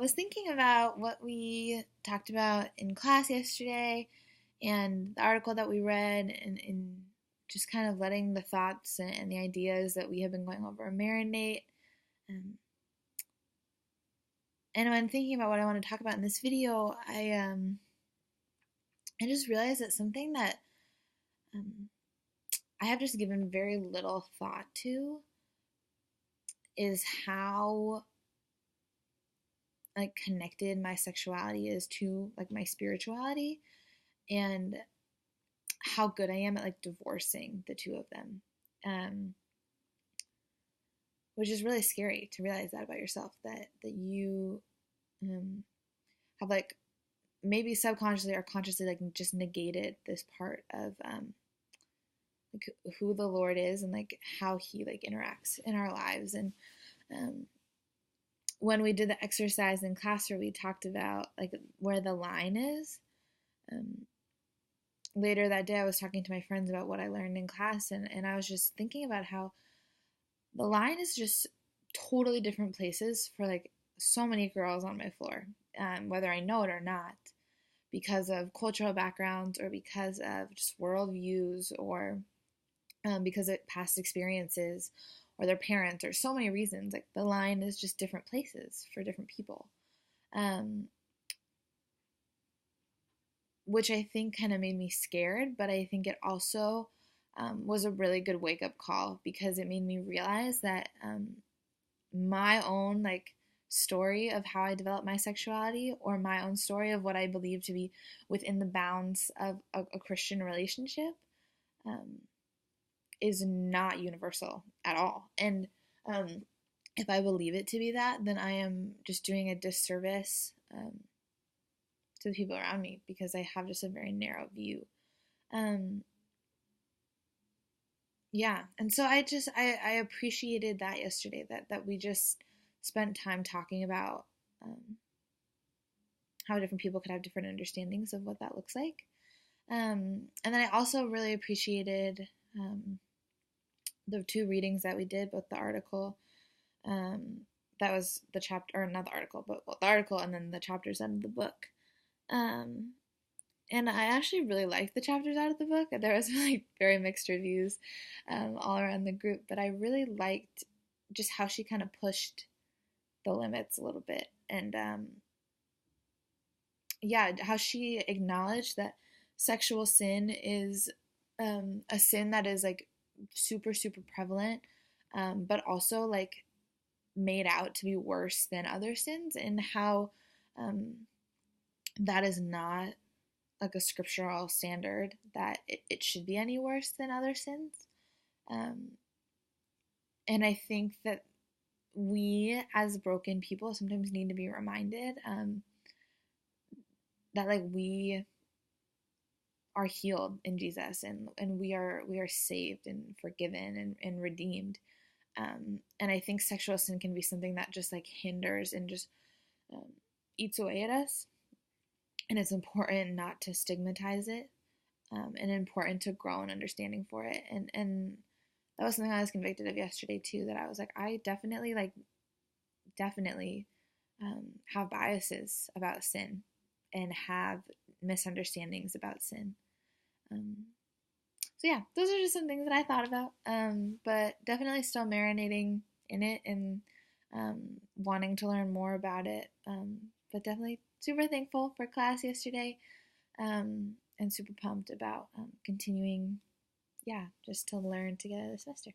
was thinking about what we talked about in class yesterday and the article that we read, and just kind of letting the thoughts and the ideas that we have been going over marinate. Um, and when thinking about what I want to talk about in this video, I just realized that something that um, I have just given very little thought to is how like connected my sexuality is to like my spirituality, and how good I am at like divorcing the two of them. Um, which is really scary to realize that about yourself, that you um, have like maybe subconsciously or consciously like just negated this part of like who the Lord is and like how he like interacts in our lives. And um, when we did the exercise in class where we talked about like where the line is, um, later that day I was talking to my friends about what I learned in class, and I was just thinking about how the line is just totally different places for like so many girls on my floor, whether I know it or not, because of cultural backgrounds or because of just worldviews or because of past experiences or their parents or so many reasons. Like the line is just different places for different people, um, which I think kind of made me scared, but I think it also was a really good wake up call because it made me realize that my own like story of how I developed my sexuality or my own story of what I believe to be within the bounds of a Christian relationship um, is not universal at all. And um, if I believe it to be that, then I am just doing a disservice to the people around me because I have just a very narrow view. Um, yeah, and so I appreciated that yesterday, that we just spent time talking about um, how different people could have different understandings of what that looks like. And then I also really appreciated the two readings that we did, both the article um, that was the chapter, or not the article, but well, the article and then the chapters out of the book. Um, and I actually really liked the chapters out of the book. There was like very mixed reviews all around the group, but I really liked just how she kind of pushed the limits a little bit, and yeah, how she acknowledged that sexual sin is a sin that is like super super prevalent, but also like made out to be worse than other sins, and how um, that is not like a scriptural standard that it should be any worse than other sins. Um, and I think that we as broken people sometimes need to be reminded that like we are healed in Jesus, and we are saved and forgiven and redeemed. And I think sexual sin can be something that just like hinders and just um, eats away at us. And it's important not to stigmatize it, and important to grow an understanding for it. And that was something I was convicted of yesterday too. That I was like, I definitely have biases about sin and have misunderstandings about sin. Um, so yeah, those are just some things that I thought about. But definitely still marinating in it and wanting to learn more about it. But definitely super thankful for class yesterday, and super pumped about continuing, yeah, just to learn together this semester.